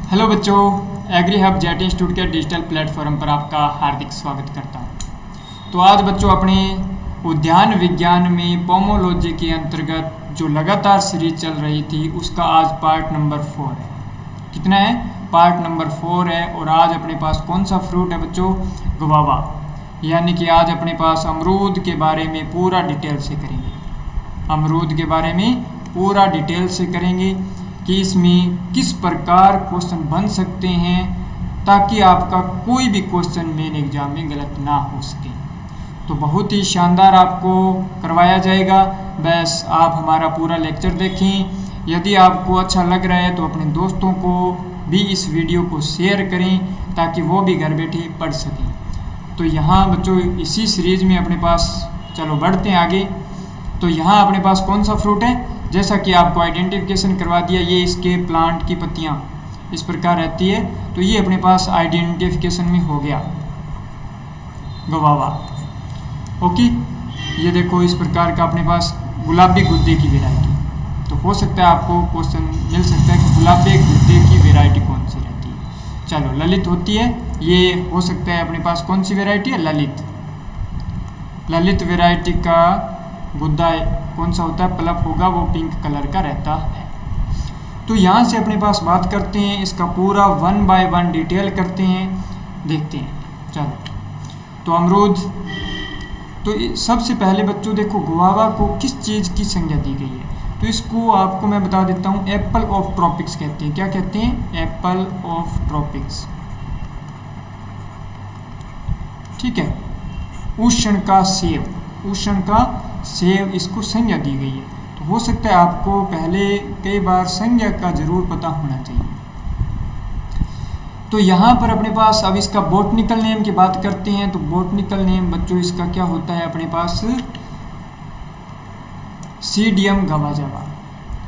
Hello बच्चों, agree hub jet institute के digital platform पर आपका हार्दिक स्वागत करता हूँ। तो आज बच्चों अपने उद्यान विज्ञान में पोमोलॉजी के अंतर्गत जो लगातार सीरीज चल रही थी उसका आज पार्ट नंबर 4 है। कितना है? पार्ट नंबर 4 है। और आज अपने पास कौन सा फ्रूट है बच्चों? गुआवा। यानी कि आज अपने पास अमरूद के बारे में पूरा डिटेल से करेंगे। अमरूद के बारे में पूरा डिटेल से करेंगे कि इसमें किस प्रकार क्वेश्चन बन सकते हैं ताकि आपका कोई भी क्वेश्चन मेन एग्जाम में गलत ना हो सके। तो बहुत ही शानदार आपको करवाया जाएगा। बस आप हमारा पूरा लेक्चर देखें। यदि आपको अच्छा लग रहा है तो अपने दोस्तों को भी इस वीडियो को शेयर करें ताकि वो भी घर बैठे पढ़ सकें। तो यहाँ बच्चों इसी सीरीज में अपने पास चलो बढ़ते हैं आगे। तो यहाँ अपने पास कौन सा फ्रूट है? जैसा कि आपको आइडेंटिफिकेशन करवा दिया, ये इसके प्लांट की पत्तियाँ इस प्रकार रहती है। तो ये अपने पास आइडेंटिफिकेशन में हो गया गुआवा। ओके, ये देखो इस प्रकार का अपने पास गुलाबी गुद्दे की वैरायटी। तो हो सकता है आपको क्वेश्चन मिल सकता है कि गुलाबी गुद्दे की वैरायटी कौन सी रहती है। चलो ललित होती है, ये हो सकता है अपने पास कौन सी वैरायटी है? ललित। ललित वैरायटी का गुद्दा कौन सा होता है? पल्प होगा, वो पिंक कलर का रहता है। तो यहाँ से अपने पास बात करते हैं, इसका पूरा 1 बाय 1 डिटेल करते हैं, देखते हैं। चलो तो अमरूद, तो सबसे पहले बच्चों देखो गुआवा को किस चीज़ की संज्ञा दी गई है। तो इसको आपको मैं बता देता हूँ, एप्पल ऑफ ट्रॉपिक्स कहते हैं। क्या कहते हैं? Apple of tropics. ठीक है, उष्ण का सेब, उष्ण का सेब इसको संज्ञा दी गई है। तो हो सकता है आपको पहले कई बार संज्ञा का जरूर पता होना चाहिए। तो यहाँ पर अपने पास अब इसका बॉटनिकल नेम की बात करते हैं। तो बॉटनिकल नेम बच्चों इसका क्या होता है अपने पास? सीडियम गवाजावा।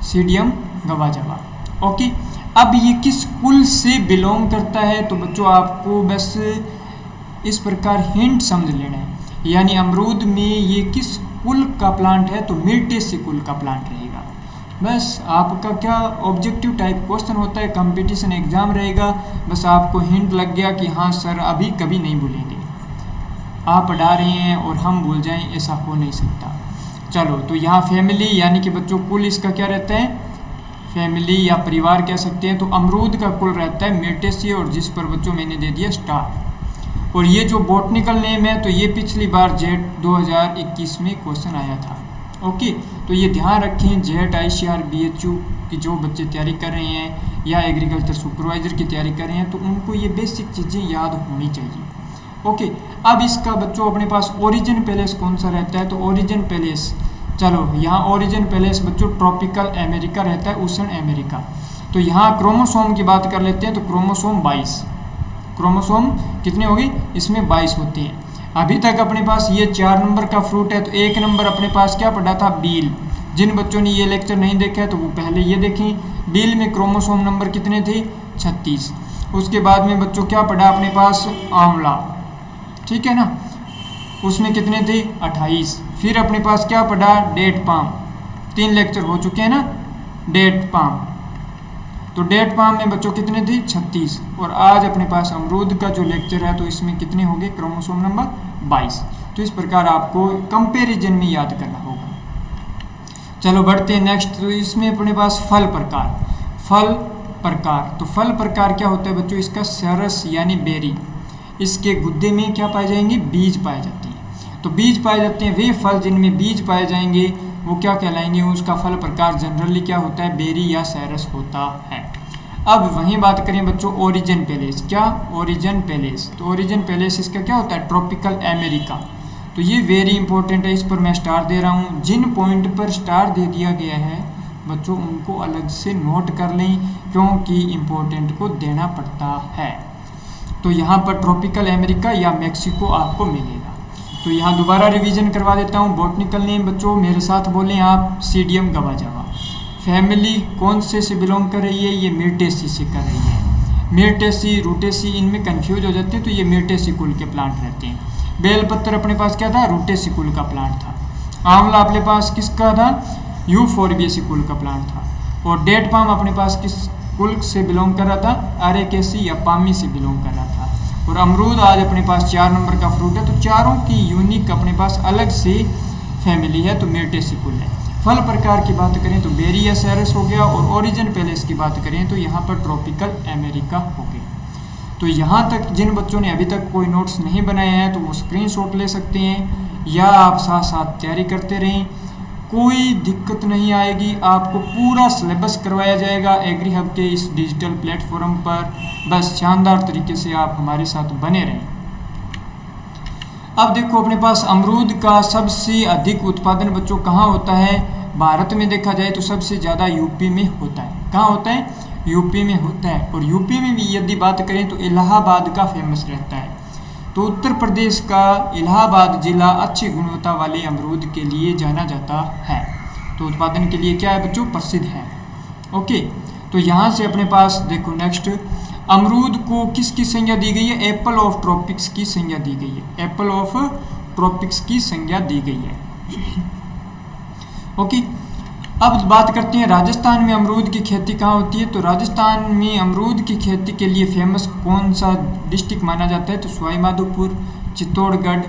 सीडियम गवाजावा। ओके, अब ये किस कुल से बिलोंग करता है? तो बच्चों आपको बस इस प्रकार हिंट समझ लेना है। यानी अमरूद में ये किस कुल का प्लांट है? तो मिर्टेसी कुल का प्लांट रहेगा। बस आपका क्या ऑब्जेक्टिव टाइप क्वेश्चन होता है, कंपटीशन एग्जाम रहेगा। बस आपको हिंट लग गया कि हाँ सर अभी कभी नहीं भूलेंगे। आप पढ़ा रहे हैं और हम भूल जाएं, ऐसा हो नहीं सकता। चलो तो यहाँ फैमिली यानी कि बच्चों कुल इसका क्या रहता है? फैमिली या परिवार कह सकते हैं। तो अमरूद का कुल रहता है मिर्टेसी, और जिस पर बच्चों मैंने दे दिया स्टार। और ये जो बॉटनिकल नेम है तो ये पिछली बार जेट 2021 में क्वेश्चन आया था। ओके, तो ये ध्यान रखें, जेट ICR BHU की जो बच्चे तैयारी कर रहे हैं या एग्रीकल्चर सुपरवाइजर की तैयारी कर रहे हैं तो उनको ये बेसिक चीज़ें याद होनी चाहिए। ओके, अब इसका बच्चों अपने पास ओरिजिन पैलेस कौन सा रहता है? तो ओरिजिन पैलेस, चलो यहाँ ओरिजिन पैलेस बच्चों ट्रॉपिकल अमेरिका रहता है, उष्ण अमेरिका। तो यहाँ क्रोमोसोम की बात कर लेते हैं। तो क्रोमोसोम 22, क्रोमोसोम कितने हो गए? इसमें 22 होते हैं। अभी तक अपने पास ये 4 नंबर का फ्रूट है। तो 1 नंबर अपने पास क्या पढ़ा था? बील। जिन बच्चों ने ये लेक्चर नहीं देखा है तो वो पहले ये देखें। बील में क्रोमोसोम नंबर कितने थे? 36। उसके बाद में बच्चों क्या पढ़ा अपने पास? आंवला। ठीक है ना, उसमें कितने थे? 28। फिर अपने पास क्या पढ़ा? Date palm. 3 लेक्चर हो चुके हैं ना डेट पाम। तो डेट पाम में बच्चों कितने थे? 36। और आज अपने पास अमरूद का जो लेक्चर है तो इसमें कितने होंगे? Chromosome number 22। तो इस प्रकार आपको कंपैरिजन में याद करना होगा। चलो बढ़ते हैं नेक्स्ट। तो इसमें अपने पास फल प्रकार, फल प्रकार। तो फल प्रकार क्या होता है बच्चों? इसका सरस यानी बेरी, इसके गुद्दे में क्या पाए जाएंगे? बीज पाए जाते हैं। तो बीज पाए जाते हैं, वे फल जिनमें बीज पाए जाएंगे वो क्या कहलाएंगे? उसका फल प्रकार जनरली क्या होता है? बेरी या सैरस होता है। अब वहीं बात करें बच्चों ओरिजिन पैलेस। क्या? Origin palace. तो ओरिजिन पैलेस इसका क्या होता है? Tropical America. तो ये वेरी इंपॉर्टेंट है, इस पर मैं स्टार दे रहा हूँ। जिन पॉइंट पर स्टार दे दिया गया है बच्चों उनको अलग से नोट कर लें क्योंकि इम्पोर्टेंट को देना पड़ता है। तो यहाँ पर ट्रॉपिकल अमेरिका या मैक्सिको आपको मिलेगा। तो यहाँ दोबारा रिवीजन करवा देता हूँ। बॉटनिकल नेम बच्चों मेरे साथ बोलें आप, सीडियम गवाजावा। फैमिली कौन से बिलोंग कर रही है? ये मिर्टेसी से कर रही है। मिर्टेसी, रूटेसी इनमें कंफ्यूज हो जाते हैं, तो ये मिर्टेसी कुल के प्लांट रहते हैं। बेलपत्र अपने पास क्या था? रूटेसी कुल का प्लांट था। आंवला अपने पास किसका था? यूफोर्बिएसी कुल का प्लांट था। और डेट पाम अपने पास किस कुल से बिलोंग कर रहा था, अरेकेसी या पामी से बिलोंग कर रहा था। और अमरूद आज अपने पास 4 नंबर का फ्रूट है, तो चारों की यूनिक अपने पास अलग से फैमिली है, तो मिर्टेसी कुल है। फल प्रकार की बात करें तो बेरियासेरस हो गया, और ओरिजिन पैलेस की बात करें तो यहाँ पर ट्रॉपिकल अमेरिका हो गया। तो यहाँ तक जिन बच्चों ने अभी तक कोई नोट्स नहीं बनाए हैं तो वो स्क्रीनशॉट ले सकते हैं, या आप साथ साथ तैयारी करते रहें, कोई दिक्कत नहीं आएगी। आपको पूरा सिलेबस करवाया जाएगा एग्री हब के इस डिजिटल प्लेटफॉर्म पर, बस शानदार तरीके से आप हमारे साथ बने रहें। अब देखो अपने पास अमरूद का सबसे अधिक उत्पादन बच्चों कहाँ होता है? भारत में देखा जाए तो सबसे ज़्यादा यूपी में होता है। कहाँ होता है? यूपी में होता है। और यूपी में भी यदि बात करें तो इलाहाबाद का फेमस रहता है। तो उत्तर प्रदेश का इलाहाबाद जिला अच्छी गुणवत्ता वाले अमरूद के लिए जाना जाता है। तो उत्पादन के लिए क्या है बच्चों? प्रसिद्ध है। ओके, तो यहाँ से अपने पास देखो नेक्स्ट, अमरूद को किसकी संज्ञा दी गई है? एप्पल ऑफ ट्रॉपिक्स की संज्ञा दी गई है। एप्पल ऑफ ट्रॉपिक्स की संज्ञा दी गई है। ओके, अब बात करते हैं राजस्थान में अमरूद की खेती कहाँ होती है। तो राजस्थान में अमरूद की खेती के लिए फेमस कौन सा डिस्ट्रिक्ट माना जाता है? तो सवाई माधोपुर, चित्तौड़गढ़,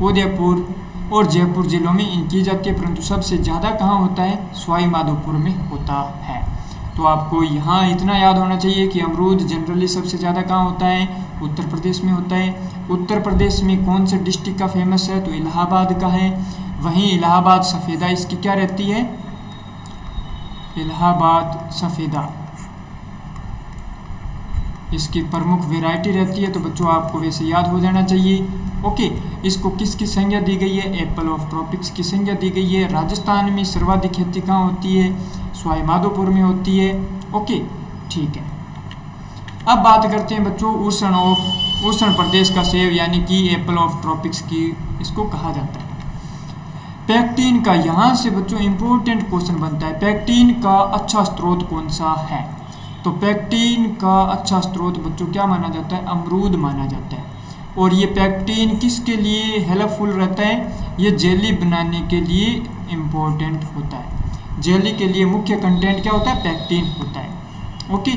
उदयपुर और जयपुर जिलों में की जाती है, परंतु सबसे ज़्यादा कहाँ होता है? सवाई माधोपुर में होता है। तो आपको यहाँ इतना याद होना चाहिए कि अमरूद जनरली सबसे ज़्यादा कहाँ होता है? उत्तर प्रदेश में होता है। उत्तर प्रदेश में कौन से डिस्ट्रिक्ट का फेमस है? तो इलाहाबाद का है। वहीं इलाहाबाद सफ़ेदा इसकी क्या रहती है? इलाहाबाद सफ़ेदा इसकी प्रमुख वैरायटी रहती है। तो बच्चों आपको वैसे याद हो जाना चाहिए। ओके, इसको किसकी संज्ञा दी गई है? एप्पल ऑफ ट्रॉपिक्स की संज्ञा दी गई है। राजस्थान में सर्वाधिक खेती कहाँ होती है? सवाई माधोपुर में होती है। ओके, ठीक है। अब बात करते हैं बच्चों उष्ण प्रदेश का सेब, यानी कि एप्पल ऑफ ट्रॉपिक्स की इसको कहा जाता है। पेक्टिन का यहाँ से बच्चों इंपॉर्टेंट क्वेश्चन बनता है, पेक्टिन का अच्छा स्रोत कौन सा है? तो पेक्टिन का अच्छा स्रोत बच्चों क्या माना जाता है? अमरूद माना जाता है। और ये पेक्टिन किसके लिए हेल्पफुल रहता है? ये जेली बनाने के लिए इम्पोर्टेंट होता है। जेली के लिए मुख्य कंटेंट क्या होता है? पेक्टिन होता है। ओके,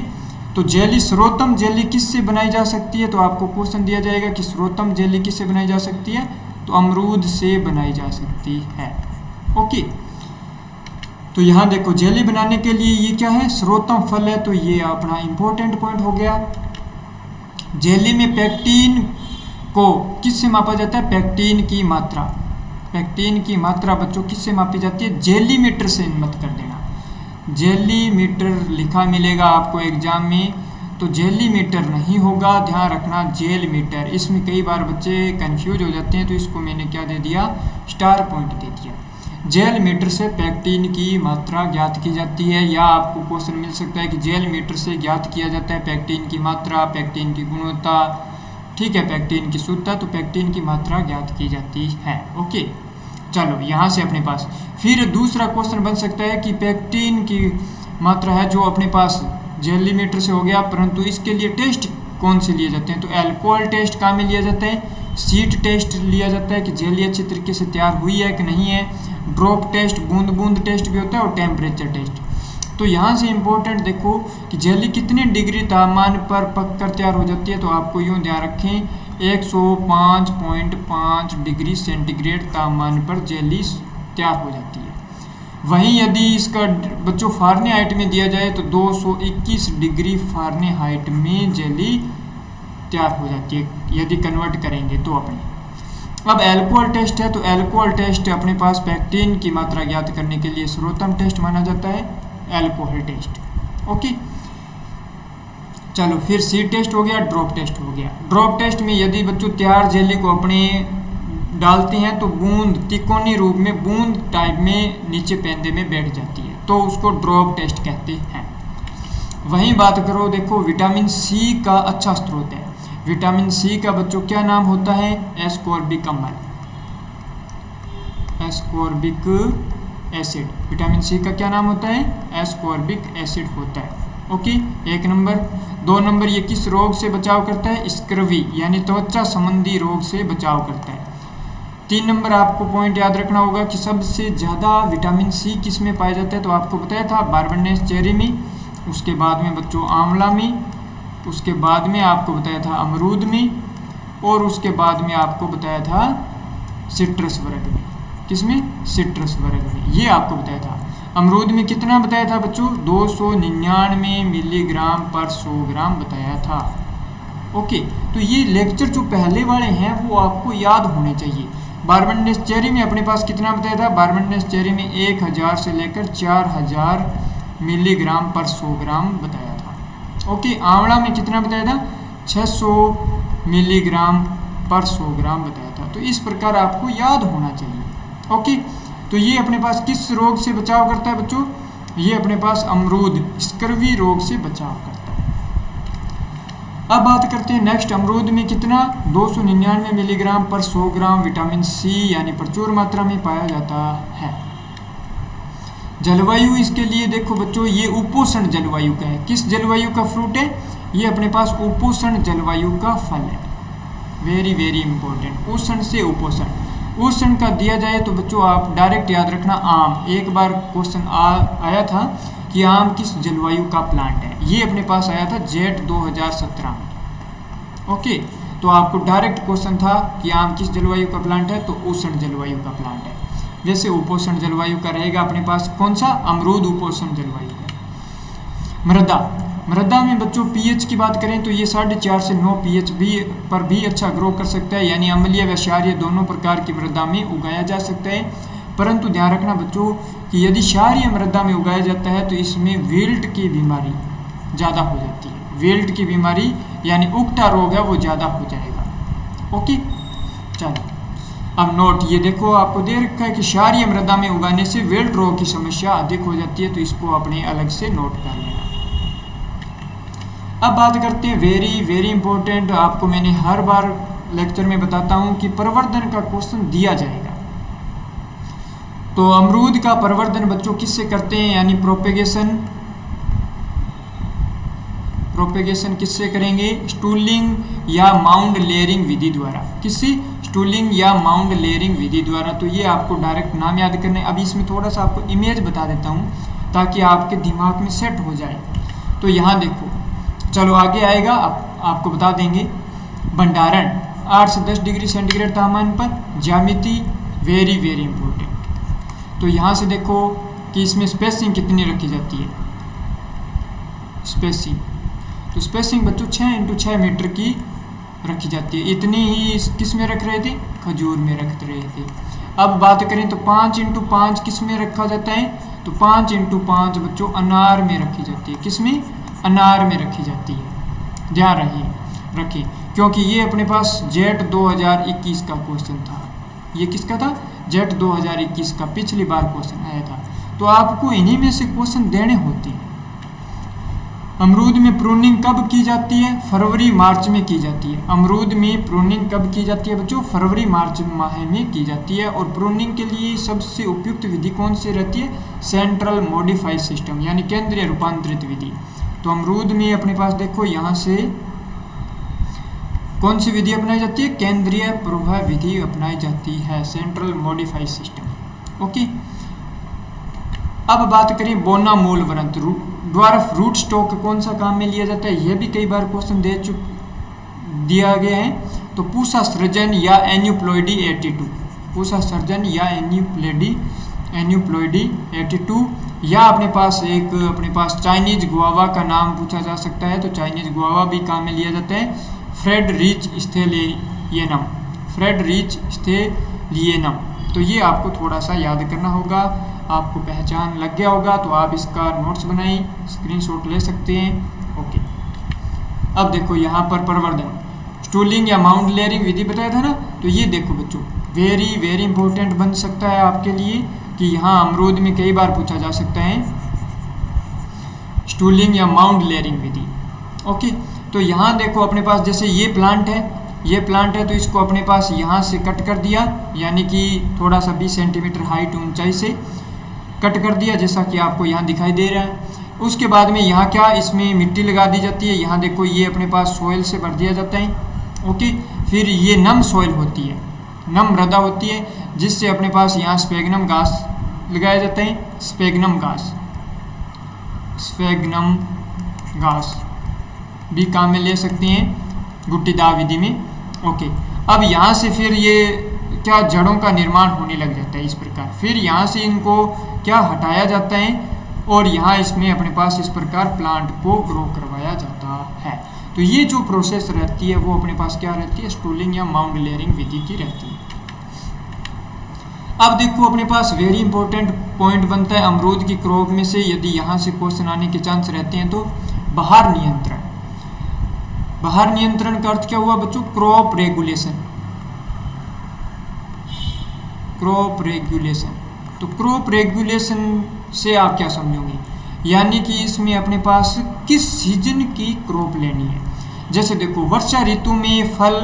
तो जेली, सर्वोत्तम जेली किससे बनाई जा सकती है? तो आपको क्वेश्चन दिया जाएगा कि सर्वोत्तम जेली किससे बनाई जा सकती है? तो अमरूद से बनाई जा सकती है। ओके, तो यहाँ देखो जेली बनाने के लिए ये क्या है? सर्वोत्तम फल है। तो ये अपना इंपॉर्टेंट पॉइंट हो गया। जेली में पेक्टिन को किससे मापा जाता है? पेक्टिन की मात्रा। पेक्टिन की मात्रा बच्चों किससे मापी जाती है? जेली मीटर से मत कर देना, जेली मीटर लिखा मिलेगा आपको एग्जाम में, तो जेली मीटर नहीं होगा, ध्यान रखना जेल मीटर। इसमें कई बार बच्चे कंफ्यूज हो जाते हैं, तो इसको मैंने क्या दे दिया? स्टार पॉइंट दे दिया। जेल मीटर से पेक्टिन की मात्रा ज्ञात की जाती है, या आपको क्वेश्चन मिल सकता है कि जेल मीटर से ज्ञात किया जाता है पेक्टिन की मात्रा, पेक्टिन की गुणवत्ता, ठीक है, पेक्टिन की शुद्धता, तो पेक्टिन की मात्रा ज्ञात की जाती है। ओके, चलो यहाँ से अपने पास फिर दूसरा क्वेश्चन बन सकता है कि पेक्टिन की मात्रा है जो अपने पास जेली मीटर से हो गया, परंतु इसके लिए टेस्ट कौन से लिए जाते हैं? तो अल्कोहल टेस्ट कहाँ में लिया जाता है? सीट टेस्ट लिया जाता है कि जेली अच्छी तरीके से तैयार हुई है कि नहीं है। ड्रॉप टेस्ट, बूंद बूंद टेस्ट भी होता है, और टेम्परेचर टेस्ट। तो यहाँ से इम्पोर्टेंट देखो कि जेली कितने डिग्री तापमान पर पककर तैयार हो जाती है। तो आपको यूँ ध्यान रखें 105.5 डिग्री सेंटीग्रेड तापमान पर जेली तैयार हो जाती है। वहीं यदि इसका बच्चों फारेनहाइट में दिया जाए तो 221 डिग्री फारेनहाइट में जेली तैयार हो जाती है, यदि कन्वर्ट करेंगे तो अपने। अब अल्कोहल टेस्ट है, तो अल्कोहल टेस्ट अपने पास पेक्टिन की मात्रा ज्ञात करने के लिए सर्वोत्तम टेस्ट माना जाता है, अल्कोहल टेस्ट। ओके, चलो फिर सी टेस्ट हो गया, ड्रॉप टेस्ट हो गया। ड्रॉप टेस्ट में यदि बच्चों तैयार जेली को अपने डालते हैं तो बूंद तिकोनी रूप में बूंद टाइप में नीचे पेंदे में बैठ जाती है, तो उसको ड्रॉप टेस्ट कहते हैं। वहीं बात करो देखो विटामिन सी का अच्छा स्रोत है। विटामिन सी का बच्चों क्या नाम होता है? एस्कॉर्बिक अम्ल, एस्कॉर्बिक एसिड। विटामिन सी का क्या नाम होता है? एस्कॉर्बिक एसिड होता है। Okay, 1 number. 2 नंबर ये किस रोग से बचाव करता है? स्क्रवी यानी त्वचा संबंधी रोग से बचाव करता है। 3 नंबर आपको पॉइंट याद रखना होगा कि सबसे ज़्यादा विटामिन सी किस में पाया जाता है? तो आपको बताया था बारबेडनेस चेरी में, उसके बाद में बच्चों आंवला में, उसके बाद में आपको बताया था अमरूद में, और उसके बाद में आपको बताया था सिट्रस वर्ग में। किसमें? सिट्रस वर्ग में। ये आपको बताया था। अमरूद में कितना बताया था बच्चों? 299 मिलीग्राम पर 100 ग्राम बताया था। ओके, तो ये लेक्चर जो पहले वाले हैं वो आपको याद होने चाहिए। बारबेडनस चेरी में अपने पास कितना बताया था? बारबेडनस चेरी में 1000 से लेकर 4000 मिलीग्राम पर 100 ग्राम बताया था। ओके, आंवला में कितना बताया था? 600 मिलीग्राम पर 100 ग्राम बताया था। तो इस प्रकार आपको याद होना चाहिए। ओके, तो ये अपने पास किस रोग से बचाव करता है बच्चों? ये अपने पास अमरूद स्कर्वी रोग से बचाव करता है। अब बात करते हैं नेक्स्ट, अमरूद में कितना? 299 मिलीग्राम पर 100 ग्राम विटामिन सी यानी प्रचुर मात्रा में पाया जाता है। जलवायु इसके लिए देखो बच्चों, ये उपोष्ण जलवायु का है। किस जलवायु का फ्रूट है? ये अपने पास उपोष्ण जलवायु का फल है। वेरी वेरी इंपॉर्टेंट, उष्ण से उपोष्ण। उष्ण का दिया जाए तो बच्चों आप डायरेक्ट याद रखना आम। एक बार क्वेश्चन आया था कि आम किस जलवायु का प्लांट है। ये अपने पास आया था जेट 2017 में। ओके, तो आपको डायरेक्ट क्वेश्चन था कि आम किस जलवायु का प्लांट है, तो उष्ण जलवायु का प्लांट है। वैसे उपोष्ण जलवायु का रहेगा अपने पास कौन सा? अमरूद उपोष्ण जलवायु है। मृदा, मृदा में बच्चों पीएच की बात करें तो ये 4.5 से 9 पीएच भी पर भी अच्छा ग्रो कर सकता है, यानी अम्लीय व क्षारीय दोनों प्रकार की मृदा में उगाया जा सकता है। परंतु ध्यान रखना बच्चों कि यदि क्षारीय मृदा में उगाया जाता है तो इसमें विल्ट की बीमारी ज़्यादा हो जाती है। विल्ट की बीमारी यानी उगटा रोग है वो ज़्यादा हो जाएगा। ओके, चलो अब नोट, ये देखो आपको दे रखा है कि क्षारीय मृदा में उगाने से विल्ट रोग की समस्या अधिक हो जाती है, तो इसको अपने अलग से नोट कर लेना। अब बात करते हैं वेरी वेरी इंपॉर्टेंट, आपको मैंने हर बार लेक्चर में बताता हूं कि प्रवर्धन का क्वेश्चन दिया जाएगा। तो अमरूद का प्रवर्धन बच्चों किससे करते हैं, यानी प्रोपेगेशन। प्रोपेगेशन किससे करेंगे? स्टूलिंग या माउंड लेयरिंग विधि द्वारा। किससे? स्टूलिंग या माउंड लेयरिंग विधि द्वारा। तो ये आपको डायरेक्ट नाम याद करने। अभी इसमें थोड़ा सा आपको इमेज बता देता हूँ ताकि आपके दिमाग में सेट हो जाए। तो यहाँ देखो, चलो आगे आएगा, आपको बता देंगे। भंडारण 8 से 10 डिग्री सेंटीग्रेड तापमान पर। ज्यामिति वेरी वेरी इंपॉर्टेंट। तो यहाँ से देखो कि इसमें स्पेसिंग कितनी रखी जाती है। स्पेसिंग, तो स्पेसिंग बच्चों 6 × 6 मीटर की रखी जाती है। इतनी ही किस में रख रहे थे? खजूर में रख रहे थे। अब बात करें तो 5 × 5 किस में रखा जाता है? तो 5 × 5 बच्चों अनार में रखी जाती है। किस में? अनार में रखी जाती है। ध्यान रखिए क्योंकि ये अपने पास जेट 2021 का क्वेश्चन था। ये किसका था? जेट 2021 का पिछली बार क्वेश्चन आया था। तो आपको इन्हीं में से क्वेश्चन देने होते हैं। अमरूद में प्रूनिंग कब की जाती है? फरवरी मार्च में की जाती है। अमरूद में प्रूनिंग कब की जाती है बच्चों? फरवरी मार्च माह में की जाती है। और प्रूनिंग के लिए सबसे उपयुक्त विधि कौन सी रहती है? सेंट्रल मॉडिफाइड सिस्टम यानी केंद्रीय रूपांतरित विधि। तो अमरूद में अपने पास देखो यहाँ से कौन सी विधि अपनाई जाती है? केंद्रीय प्रवाह विधि अपनाई जाती है, सेंट्रल मॉडिफाइड सिस्टम। ओके, अब बात करें बोना मूल वृंत ड्वार्फ रूट स्टॉक कौन सा काम में लिया जाता है? यह भी कई बार क्वेश्चन दिया गया है। तो पूसा सृजन या एन्यूप्लॉइडी एटीट्यूड, पूसा सृजन या एन्यूप्लॉइडी एटीट्यूड, या अपने पास चाइनीज गुआवा का नाम पूछा जा सकता है। तो चाइनीज गुआवा भी काम में लिया जाता है। फ्रेडरिच स्थेलियनम। तो ये आपको थोड़ा सा याद करना होगा। आपको पहचान लग गया होगा तो आप इसका नोट्स बनाइए, स्क्रीनशॉट ले सकते हैं। ओके, अब देखो यहाँ पर प्रवर्धन स्टूलिंग या माउंट लेयरिंग विधि बताया था ना। तो ये देखो बच्चों वेरी वेरी इंपॉर्टेंट बन सकता है आपके लिए कि यहाँ अमरूद में कई बार पूछा जा सकता है स्टूलिंग या माउंट लेयरिंग विधि। ओके, तो यहाँ देखो अपने पास जैसे ये प्लांट है तो इसको अपने पास यहाँ से कट कर दिया, यानी कि थोड़ा सा 20 सेंटीमीटर हाइट ऊंचाई से कट कर दिया, जैसा कि आपको यहाँ दिखाई दे रहा है। उसके बाद में यहाँ क्या, इसमें मिट्टी लगा दी जाती है। यहाँ देखो ये अपने पास सॉइल से भर दिया जाता है। ओके, फिर ये नम सॉइल होती है, नम मृदा होती है, जिससे अपने पास यहाँ स्फेगनम घास लगाया जाता है। स्फेगनम घास भी काम में ले सकते हैं गुट्टीदार विधि में। ओके, अब यहाँ से फिर ये क्या जड़ों का निर्माण होने लग जाता है इस प्रकार। फिर यहाँ से इनको क्या हटाया जाता है और यहाँ इसमें अपने पास इस प्रकार प्लांट को ग्रो करवाया जाता है। तो ये जो प्रोसेस रहती है वो अपने पास क्या रहती है, स्टूलिंग या माउंड लेयरिंग विधि की रहती है। अब देखो अपने पास वेरी इंपॉर्टेंट पॉइंट बनता है अमरूद की क्रॉप में से यदि यहाँ से क्वेश्चन आने के चांस रहते हैं तो बाहर नियंत्रण। बाहर नियंत्रण का अर्थ क्या हुआ बच्चों, क्रॉप रेगुलेशन। क्रॉप रेगुलेशन, तो क्रॉप रेगुलेशन से आप क्या समझोगे, यानी कि इसमें अपने पास किस सीजन की क्रॉप लेनी है। जैसे देखो वर्षा ऋतु में फल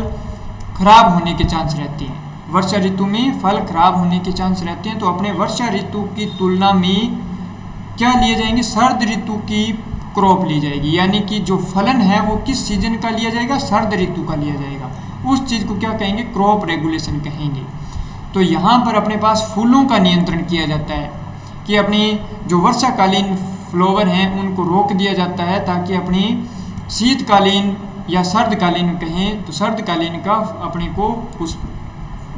खराब होने के चांस रहते हैं, वर्षा ऋतु में फल खराब होने के चांस रहते हैं, तो अपने वर्षा ऋतु की तुलना में क्या लिए जाएंगे, सर्द ऋतु की क्रॉप ली जाएगी। यानी कि जो फलन है वो किस सीजन का लिया जाएगा, सर्द ऋतु का लिया जाएगा। उस चीज़ को क्या कहेंगे, क्रॉप रेगुलेशन कहेंगे। तो यहाँ पर अपने पास फूलों का नियंत्रण किया जाता है कि अपनी जो वर्षाकालीन फ्लावर हैं उनको रोक दिया जाता है ताकि अपनी शीतकालीन या सर्दकालीन कहें तो सर्दकालीन का अपने को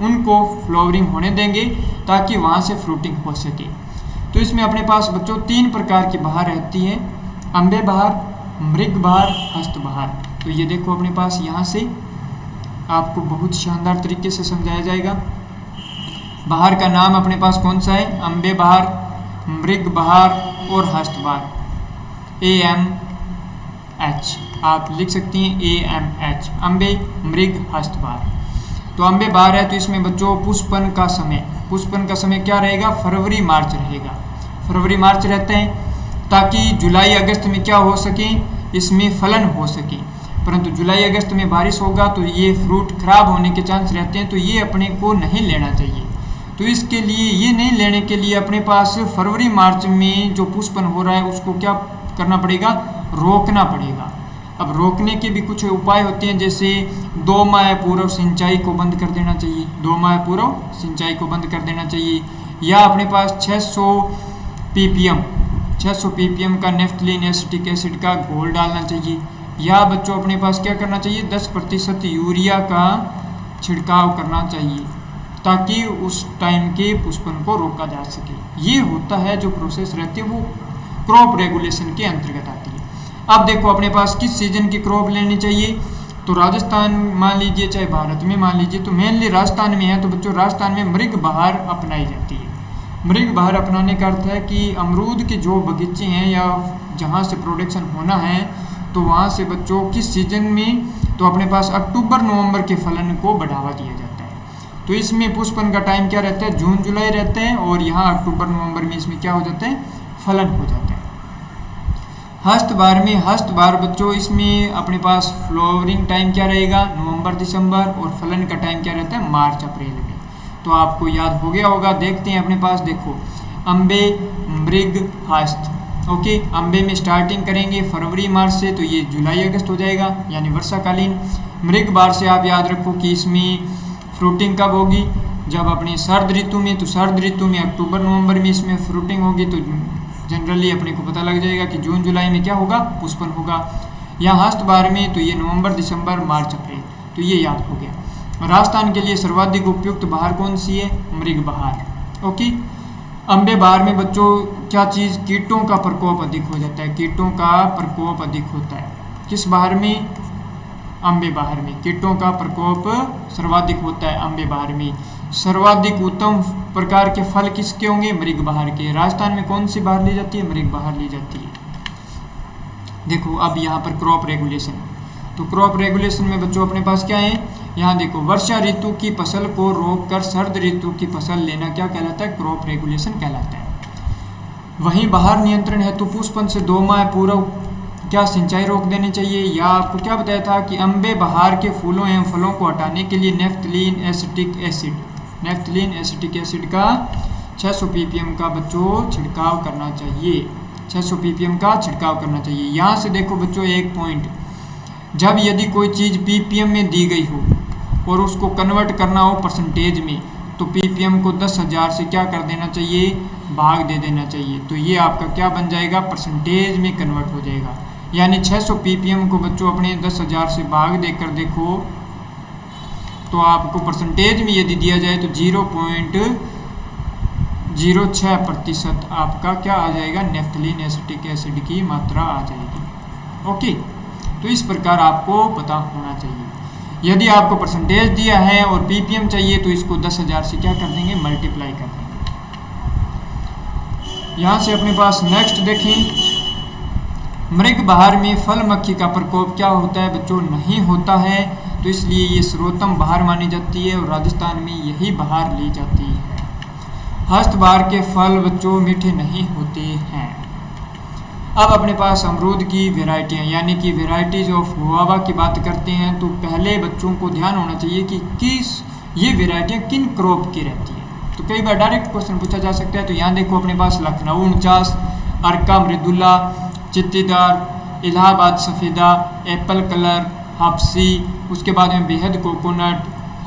उनको फ्लावरिंग होने देंगे ताकि वहाँ से फ्रूटिंग हो सके। तो इसमें अपने पास बच्चों 3 प्रकार की बहार रहती है, अम्बे बहार, मृग बहार, हस्त बहार। तो ये देखो अपने पास यहाँ से आपको बहुत शानदार तरीके से समझाया जाएगा। बहार का नाम अपने पास कौन सा है, अम्बे बहार, मृग बहार और हस्त बहार। AMH आप लिख सकती हैं, AMH, अम्बे मृग हस्त बहार। तो अम्बे बहार है तो इसमें बच्चों पुष्पन का समय क्या रहेगा, फरवरी मार्च रहेगा। फरवरी मार्च रहते हैं ताकि जुलाई अगस्त में क्या हो सके, इसमें फलन हो सके। परंतु जुलाई अगस्त में बारिश होगा तो ये फ्रूट खराब होने के चांस रहते हैं, तो ये अपने को नहीं लेना चाहिए। तो इसके लिए ये नहीं लेने के लिए अपने पास फरवरी मार्च में जो पुष्पन हो रहा है उसको क्या करना पड़ेगा, रोकना पड़ेगा। अब रोकने के भी कुछ उपाय होते हैं, जैसे 2 माह पूर्व सिंचाई को बंद कर देना चाहिए, 2 माह पूर्व सिंचाई को बंद कर देना चाहिए। या अपने पास 600 ppm का नेफ्थलीन एसिटिक एसिड का घोल डालना चाहिए। या बच्चों अपने पास क्या करना चाहिए, 10% यूरिया का छिड़काव करना चाहिए ताकि उस टाइम के पुष्पन को रोका जा सके। ये होता है जो प्रोसेस रहती है वो क्रॉप रेगुलेशन के अंतर्गत आती है। अब देखो अपने पास किस सीजन की क्रॉप लेनी चाहिए, तो राजस्थान मान लीजिए चाहे भारत में मान लीजिए, तो मेनली राजस्थान में है तो बच्चों राजस्थान में मृग बहार अपनाई जाती है। मृग बहार अपनाने का अर्थ है कि अमरूद के जो बगीचे हैं या जहाँ से प्रोडक्शन होना है तो वहाँ से बच्चों किस सीजन में, तो अपने पास अक्टूबर नवंबर के फलन को बढ़ावा दिया जाता है। तो इसमें पुष्पन का टाइम क्या रहता है, जून जुलाई रहता है, और यहाँ अक्टूबर नवंबर में इसमें क्या हो जाता है, फलन हो जाता है। हस्त बहार बच्चों इसमें अपने पास फ्लावरिंग टाइम क्या रहेगा, नवंबर दिसंबर, और फलन का टाइम क्या रहता है, मार्च अप्रैल में। तो आपको याद हो गया होगा। देखते हैं अपने पास देखो अम्बे मृग हस्त। ओके, अम्बे में स्टार्टिंग करेंगे फरवरी मार्च से, तो ये जुलाई अगस्त हो जाएगा यानी वर्षाकालीन। मृग बहार से आप याद रखो कि इसमें फ्रूटिंग कब होगी, जब अपने सर्द ऋतु में, तो सर्द ऋतु में अक्टूबर नवंबर में इसमें फ्रूटिंग होगी। तो जनरली अपने को पता लग जाएगा कि जून जुलाई में क्या होगा, पुष्पन होगा। यहाँ हस्त बहार में तो ये नवंबर दिसंबर मार्च अप्रैल, तो ये याद हो गया। राजस्थान के लिए सर्वाधिक उपयुक्त बहार कौन सी है, मृग बहार। ओके, अम्बे बहार में बच्चों क्या चीज़, कीटों का प्रकोप अधिक हो जाता है, कीटों का प्रकोप अधिक होता है। किस बहार में, अम्बे बहार में कीटों का प्रकोप सर्वाधिक होता है। अम्बे बहार में सर्वाधिक उत्तम प्रकार के फल किसके होंगे, मृग बहार के। राजस्थान में कौन सी बहार ली जाती है, मृग बहार ली जाती है। देखो अब यहाँ पर क्रॉप रेगुलेशन, तो क्रॉप रेगुलेशन में बच्चों अपने पास क्या है, यहाँ देखो वर्षा ऋतु की फसल को रोककर सर्द ऋतु की फसल लेना क्या कहलाता है, क्रॉप रेगुलेशन कहलाता है। वहीं बहार नियंत्रण हेतु पुष्पन से 2 माह पूर्व क्या सिंचाई रोक देनी चाहिए। या आपको क्या बताया था कि अम्बे बहार के फूलों एवं फलों को हटाने के लिए नेफ्थलीन एसिटिक एसिड का 600 ppm का बच्चों छिड़काव करना चाहिए, 600 ppm का छिड़काव करना चाहिए। यहाँ से देखो बच्चों एक पॉइंट, जब यदि कोई चीज़ ppm में दी गई हो और उसको कन्वर्ट करना हो परसेंटेज में, तो ppm को 10,000 से क्या कर देना चाहिए, भाग दे देना चाहिए। तो ये आपका क्या बन जाएगा, परसेंटेज में कन्वर्ट हो जाएगा। यानी 600 ppm को बच्चों अपने 10,000 से भाग देकर देखो तो आपको परसेंटेज में यदि दिया जाए तो 0.06% आपका क्या आ जाएगा, नेफ्थलीन एसिटिक एसिड की मात्रा आ जाएगी। ओके, तो इस प्रकार आपको पता होना चाहिए। यदि आपको परसेंटेज दिया है और ppm चाहिए तो इसको 10,000 से क्या कर देंगे, मल्टीप्लाई कर देंगे। यहाँ से अपने पास नेक्स्ट देखें, मृग बहार में फल मक्खी का प्रकोप क्या होता है बच्चों, नहीं होता है, तो इसलिए ये सर्वोत्तम बहार मानी जाती है और राजस्थान में यही बहार ली जाती है। हस्त बहार के फल बच्चों मीठे नहीं होते हैं। अब अपने पास अमरूद की वेराइटियाँ यानी कि वेराइटीज ऑफ गुआवा की बात करते हैं, तो पहले बच्चों को ध्यान होना चाहिए कि ये वेराइटियाँ किन क्रॉप की रहती है। तो कई बार डायरेक्ट क्वेश्चन पूछा जा सकता है। तो यहाँ देखो अपने पास लखनऊ 49, अर्का मृदुला, चित्तीदार, इलाहाबाद सफ़ेदा, एप्पल कलर, हाफसी, उसके बाद में बेहद कोकोनट,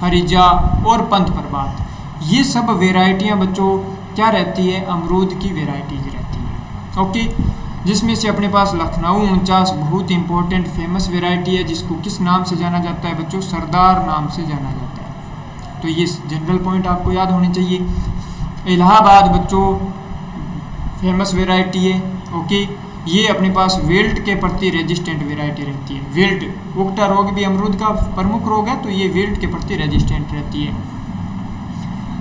हरिजा और पंथ प्रभात, ये सब वेराइटियाँ बच्चों क्या रहती है, अमरूद की वेराइटीज रहती है। ओके, जिसमें से अपने पास लखनऊ 49 बहुत इंपॉर्टेंट फेमस वेराइटी है, जिसको किस नाम से जाना जाता है बच्चों, सरदार नाम से जाना जाता है। तो ये जनरल पॉइंट आपको याद होने चाहिए। इलाहाबाद बच्चों फेमस वेराइटी है। ओके, ये अपने पास विल्ट के प्रति रेजिस्टेंट वेराइटी रहती है। विल्ट उगटा रोग भी अमरूद का प्रमुख रोग है, तो ये विल्ट के प्रति रेजिस्टेंट रहती है।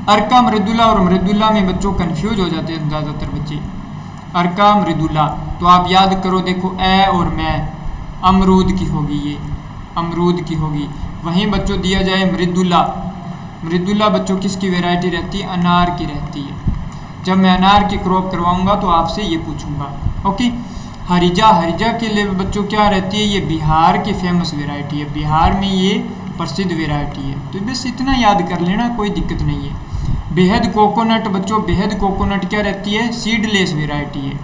अर्का मृदुला और मृदुला में बच्चों कंफ्यूज हो जाते हैं ज़्यादातर बच्चे। अर्का मृदुला तो आप याद करो, देखो ए और मैं अमरूद की होगी, ये अमरूद की होगी। वहीं बच्चों दिया जाए मृदुला, मृदुला बच्चों किसकी वेराइटी रहती है, अनार की रहती है। जब मैं अनार की क्रॉप करवाऊंगा तो आपसे ये पूछूंगा। ओके, हरिजा, हरिजा के लिए बच्चों क्या रहती है, ये बिहार की फेमस वेराइटी है, बिहार में ये प्रसिद्ध वेराइटी है। तो बस इतना याद कर लेना, कोई दिक्कत नहीं है। बेहद कोकोनट बच्चों, बेहद कोकोनट क्या रहती है, सीडलेस वेराइटी है।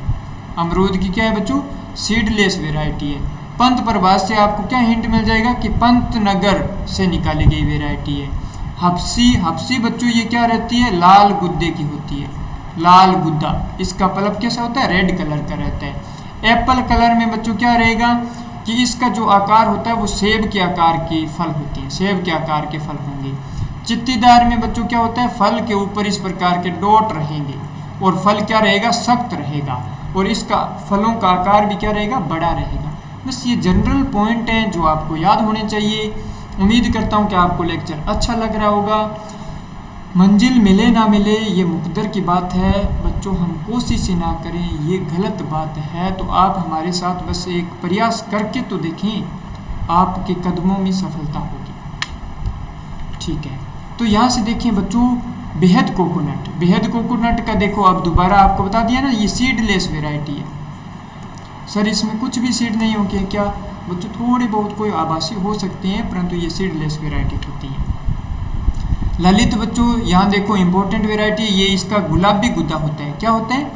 अमरूद की क्या है बच्चों, सीडलेस वेराइटी है। पंथ प्रभात से आपको क्या हिंट मिल जाएगा कि पंतनगर से निकाली गई वेराइटी है। हफ्सी, हफ्सी बच्चों ये क्या रहती है, लाल गुद्दे की होती है, लाल गुद्दा, इसका पल्प कैसा होता है, रेड कलर का रहता है। एप्पल कलर में बच्चों क्या रहेगा कि इसका जो आकार होता है वो सेब के आकार के फल होते हैं, सेब के आकार के फल होंगे। चित्तीदार में बच्चों क्या होता है, फल के ऊपर इस प्रकार के डॉट रहेंगे और फल क्या रहेगा, सख्त रहेगा, और इसका फलों का आकार भी क्या रहेगा, बड़ा रहेगा। बस ये जनरल पॉइंट हैं जो आपको याद होने चाहिए। उम्मीद करता हूँ कि आपको लेक्चर अच्छा लग रहा होगा। मंजिल मिले ना मिले ये मुकद्दर की बात है बच्चों, हम कोशिश ही ना करें ये गलत बात है। तो आप हमारे साथ बस एक प्रयास करके तो देखें, आपके कदमों में सफलता होगी। ठीक है, तो यहाँ से देखिए बच्चों, बेहद कोकोनट, बेहद कोकोनट का देखो, अब दोबारा आपको बता दिया ना, ये सीडलेस वेराइटी है। सर इसमें कुछ भी सीड नहीं होंगे क्या बच्चों, थोड़े बहुत कोई आभासी हो सकते हैं, परंतु ये सीडलेस वेराइटी होती है। ललित बच्चों यहाँ देखो इंपॉर्टेंट वेराइटी है, ये इसका गुलाबी गुद्दा होता है। क्या होता है,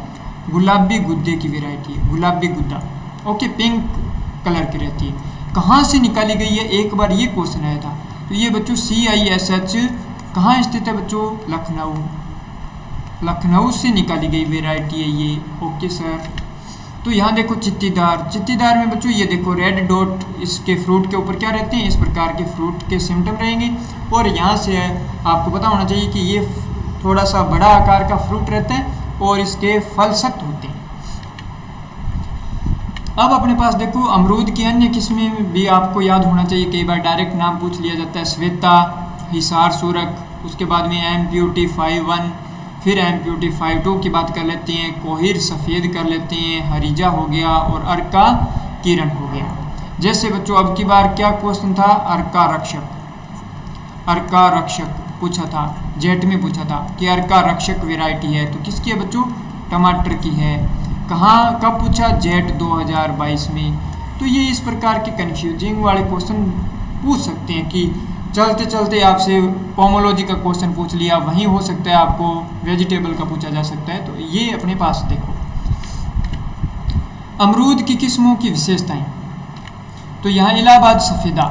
गुलाबी गुद्दे की वेराइटी है, गुलाबी गुद्दा। ओके, पिंक कलर की रहती है। कहाँ से निकाली गई है, एक बार ये क्वेश्चन आया था। तो ये बच्चों CISH कहाँ स्थित है बच्चों, लखनऊ, लखनऊ से निकाली गई वेराइटी है ये। ओके सर, तो यहाँ देखो चित्तीदार, चित्तीदार में बच्चों ये देखो रेड डॉट इसके फ्रूट के ऊपर क्या रहते हैं, इस प्रकार के फ्रूट के सिम्टम रहेंगे। और यहाँ से आपको पता होना चाहिए कि ये थोड़ा सा बड़ा आकार का फ्रूट रहता है और इसके फल सख्त होते हैं। अब अपने पास देखो अमरूद की अन्य किस्में भी आपको याद होना चाहिए, कई बार डायरेक्ट नाम पूछ लिया जाता है। श्वेता, हिसार सूरक, उसके बाद में MPUT 51, फिर MPUT 52 की बात कर लेते हैं, कोहिर सफ़ेद कर लेते हैं, हरिजा हो गया और अर्का किरण हो गया। जैसे बच्चों अब की बार क्या क्वेश्चन था, अर्का रक्षक, अर्का रक्षक पूछा था, जेट में पूछा था कि अर्का रक्षक वेराइटी है तो किसकी है बच्चों, टमाटर की है। कहाँ कब पूछा, जेट 2022 में। तो ये इस प्रकार के कन्फ्यूजिंग वाले क्वेश्चन पूछ सकते हैं कि चलते चलते आपसे पोमोलॉजी का क्वेश्चन पूछ लिया, वहीं हो सकता है आपको वेजिटेबल का पूछा जा सकता है। तो ये अपने पास देखो अमरूद की किस्मों की विशेषताएं। तो यहाँ इलाहाबाद सफ़ेदा,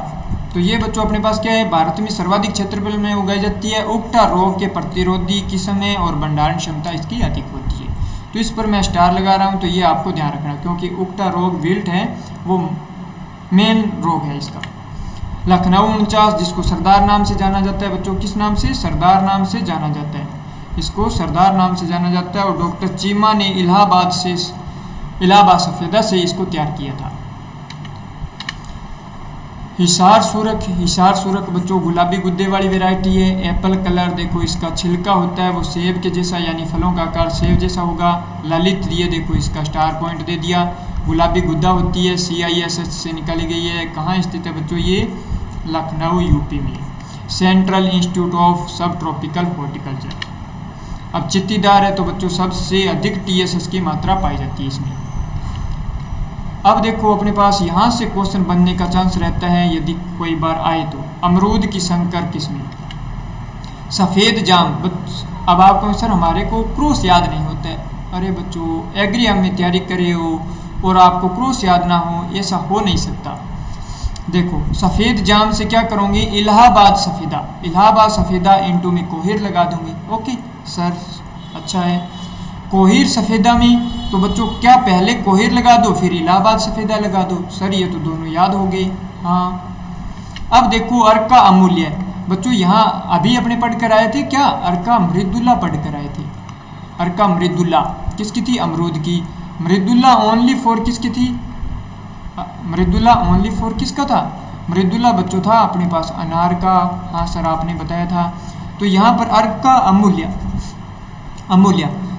तो ये बच्चों अपने पास क्या है, भारत में सर्वाधिक क्षेत्रफल में उगाई जाती है, उगटा रोग के प्रतिरोधी किस्म है और भंडारण क्षमता इसकी अधिक होती है। तो इस पर मैं स्टार लगा रहा हूँ, तो ये आपको ध्यान रखना क्योंकि उक्टा रोग विल्ट है वो मेन रोग है इसका। लखनऊ 49 जिसको सरदार नाम से जाना जाता है बच्चों, किस नाम से? सरदार नाम से जाना जाता है, इसको सरदार नाम से जाना जाता है। और डॉक्टर चीमा ने इलाहाबाद सफ़ेदा से इसको तैयार किया था। हिसार सूरक बच्चों गुलाबी गुद्दे वाली वैरायटी है। एप्पल कलर देखो इसका छिलका होता है वो सेब के जैसा, यानी फलों का आकार सेब जैसा होगा। ललित ये देखो इसका स्टार पॉइंट दे दिया। गुलाबी गुद्दा होती है, CISH से निकाली गई है। कहाँ स्थित है बच्चों? ये लखनऊ यूपी में, सेंट्रल इंस्टीट्यूट ऑफ सब ट्रॉपिकल हॉर्टिकल्चर। अब चित्तीदार है तो बच्चों सबसे अधिक TSS की मात्रा पाई जाती है इसमें। अब देखो अपने पास यहाँ से क्वेश्चन बनने का चांस रहता है यदि कोई बार आए तो। अमरूद की संकर किस्में, सफ़ेद जाम। अब आपको सर हमारे को क्रॉस याद नहीं होता है। अरे बच्चों एग्री हम में तैयारी करे हो और आपको क्रॉस याद ना हो, ऐसा हो नहीं सकता। देखो सफ़ेद जाम से क्या करोगे? इलाहाबाद सफ़ेदा इंटू में कोहिर लगा दूंगी। ओके सर अच्छा है। कोहिर सफ़ेदा में तो बच्चों क्या पहले कोहिर लगा दो फिर इलाहाबाद सफ़ेदा लगा दो? सर ये तो दोनों याद हो गए। हाँ अब देखो अर्का अमूल्य बच्चों, यहाँ अभी अपने पढ़ कर आए थे क्या? अर्का मृदुला पढ़ कर आए थे। अर्का मृदुला किसकी थी? अमरूद की। मृदुला ओनली फॉर किसकी थी? मृदुला ओनली फॉर किसका था? मृदुला बच्चों था अपने पास अनार का। हाँ सर आपने बताया था। तो यहाँ पर अर्का अमूल्य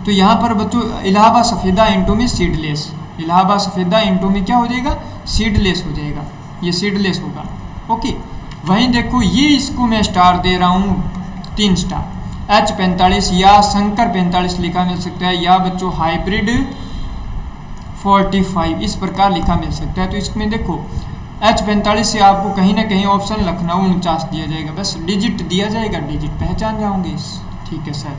तो यहाँ पर बच्चों इलाहाबाद सफ़ेदा इंटू में सीडलेस, इलाहाबाद सफ़ेदा इंटू में क्या हो जाएगा? सीडलेस हो जाएगा, ये सीडलेस होगा। ओके वहीं देखो ये इसको मैं स्टार दे रहा हूँ 3 स्टार। H45 या शंकर 45 लिखा मिल सकता है, या बच्चों हाइब्रिड 45 इस प्रकार लिखा मिल सकता है। तो इसमें देखो H45 से आपको कहीं ना कहीं ऑप्शन लखनऊ 49 दिया जाएगा, बस डिजिट दिया जाएगा, डिजिट पहचान जाओगे। ठीक है सर,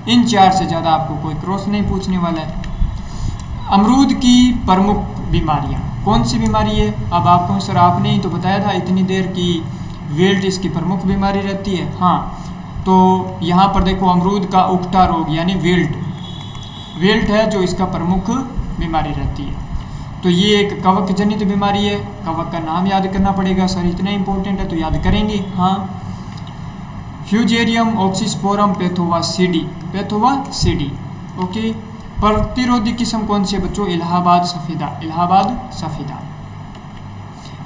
इन 4 से ज़्यादा आपको कोई क्रॉस नहीं पूछने वाला है। अमरूद की प्रमुख बीमारियां कौन सी बीमारी है? अब आपको सर आपने ही तो बताया था इतनी देर की विल्ट इसकी प्रमुख बीमारी रहती है। हाँ तो यहाँ पर देखो अमरूद का उकटा रोग यानी विल्ट है जो इसका प्रमुख बीमारी रहती है। तो ये एक कवक जनित बीमारी है। कवक का नाम याद करना पड़ेगा सर, इतना इंपॉर्टेंट है तो याद करेंगे। हाँ फ्यूजेरियम ऑक्सीस्पोरम पैथोवा सीडी। ओके प्रतिरोधी किस्म कौन सी है बच्चों? इलाहाबाद सफ़ेदा।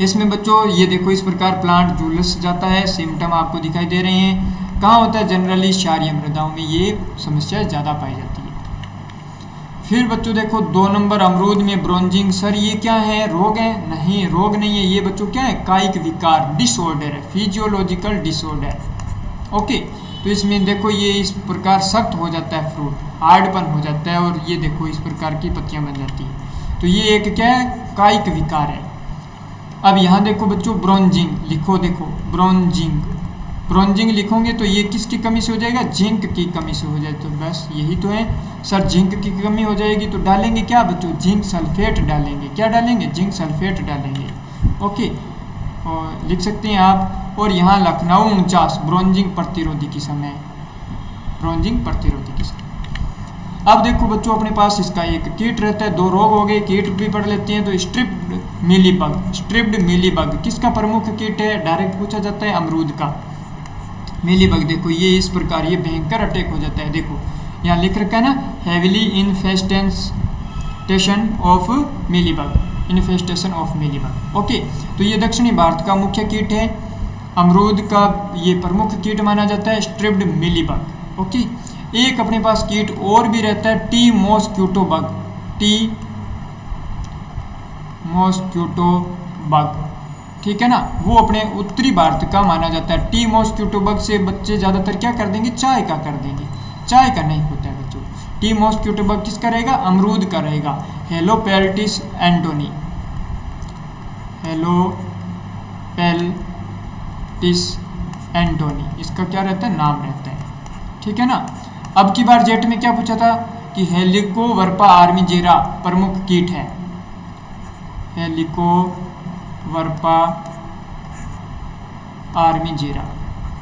इसमें बच्चों ये देखो इस प्रकार प्लांट झुलस जाता है, सिम्टम आपको दिखाई दे रहे हैं। कहाँ होता है? जनरली क्षारीय मृदाओं में ये समस्या ज़्यादा पाई जाती है। फिर बच्चों देखो 2 नंबर अमरूद में ब्रोंजिंग। सर ये क्या है? रोग है? नहीं रोग नहीं है, ये बच्चों क्या है? कायिक विकार डिसऑर्डर है, फिजियोलॉजिकल डिसऑर्डर। ओके तो इसमें देखो ये इस प्रकार सख्त हो जाता है फ्रूट, हार्डपन हो जाता है और ये देखो इस प्रकार की पत्तियां बन जाती हैं। तो ये एक क्या है? कायिक विकार है। अब यहाँ देखो बच्चों ब्रोंजिंग लिखो, देखो ब्रोंजिंग लिखोगे तो ये किसकी कमी से हो जाएगा? जिंक की कमी से हो जाए। तो बस यही तो है सर, जिंक की कमी हो जाएगी तो डालेंगे क्या बच्चों? जिंक सल्फेट डालेंगे। क्या डालेंगे? जिंक सल्फेट डालेंगे। ओके और लिख सकते हैं आप। और यहाँ लखनऊ 49 ब्रोंजिंग प्रतिरोधी किस्म है, अब देखो बच्चों अपने पास इसका एक कीट रहता है। 2 रोग हो गए, कीट भी पढ़ लेते हैं। तो स्ट्रिप्ड मीलीबग किसका प्रमुख कीट है? डायरेक्ट पूछा जाता है अमरूद का। मीलीबग देखो ये इस प्रकार ये भयंकर अटैक हो जाता है। देखो यहाँ लिख रखा है ना, हेविली इन्फेस्टेशन ऑफ मीलीबग। ओके तो ये दक्षिणी भारत का मुख्य कीट है। अमरूद का ये प्रमुख कीट माना जाता है स्ट्रिप्ड मीलीबग। ओके एक अपने पास कीट और भी रहता है टी मॉस्क्यूटो बग। ठीक है ना, वो अपने उत्तरी भारत का माना जाता है। टी मॉस्क्यूटो बग से बच्चे ज़्यादातर क्या कर देंगे? चाय का कर देंगे। चाय का नहीं होता है बच्चों। टी मॉस्क्यूटो बग किसका रहेगा? अमरूद का रहेगा। हेलोपेल्टिस एंटोनी इसका क्या रहता है? नाम रहता है। ठीक है ना। अब की बार जेट में क्या पूछा था कि हेलिकोवर्पा आर्मीजेरा प्रमुख कीट है। हेलिकोवर्पा आर्मीजेरा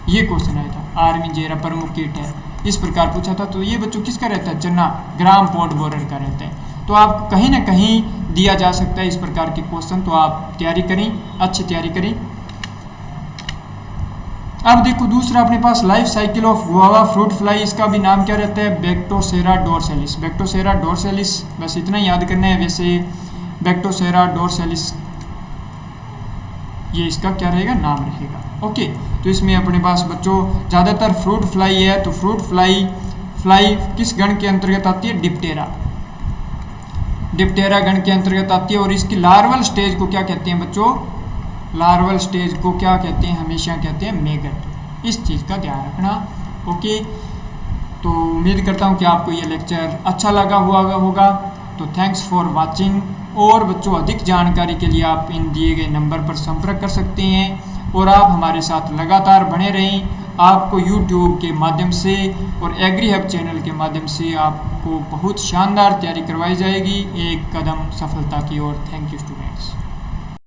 ये क्वेश्चन आया था। आर्मी जेरा प्रमुख कीट है, इस प्रकार पूछा था। तो ये बच्चों किसका रहता है, चना ग्राम पोर्ट बोरर का रहता है। तो आप कहीं ना कहीं दिया जा सकता है इस प्रकार के क्वेश्चन, तो आप तैयारी करें, अच्छी तैयारी करें। अब देखो दूसरा अपने पास life cycle of guava fruit fly, इसका भी नाम क्या रहता है, बैक्टोसेरा डोरसेलिस। बैक्टोसेरा डोरसेलिस, बस इतना ही याद करना है। वैसे बैक्टोसेरा डोरसेलिस ये इसका क्या रहेगा, नाम रहेगा। ओके, तो इसमें अपने पास बच्चों ज़्यादातर फ्रूट फ्लाई है, तो फ्रूट फ्लाई किस गण के अंतर्गत आती है, डिप्टेरा, डिप्टेरा गण के अंतर्गत आती है। और इसकी लार्वल स्टेज को क्या कहते हैं बच्चों, लार्वल स्टेज को क्या कहते हैं, हमेशा कहते हैं मेगट। इस चीज़ का ध्यान रखना। ओके, तो उम्मीद करता हूँ कि आपको ये लेक्चर अच्छा लगा हुआ होगा। तो थैंक्स फॉर वाचिंग। और बच्चों अधिक जानकारी के लिए आप इन दिए गए नंबर पर संपर्क कर सकते हैं और आप हमारे साथ लगातार बने रहें। आपको YouTube के माध्यम से और एग्री हब चैनल के माध्यम से आपको बहुत शानदार तैयारी करवाई जाएगी, एक कदम सफलता की ओर। Thank you student.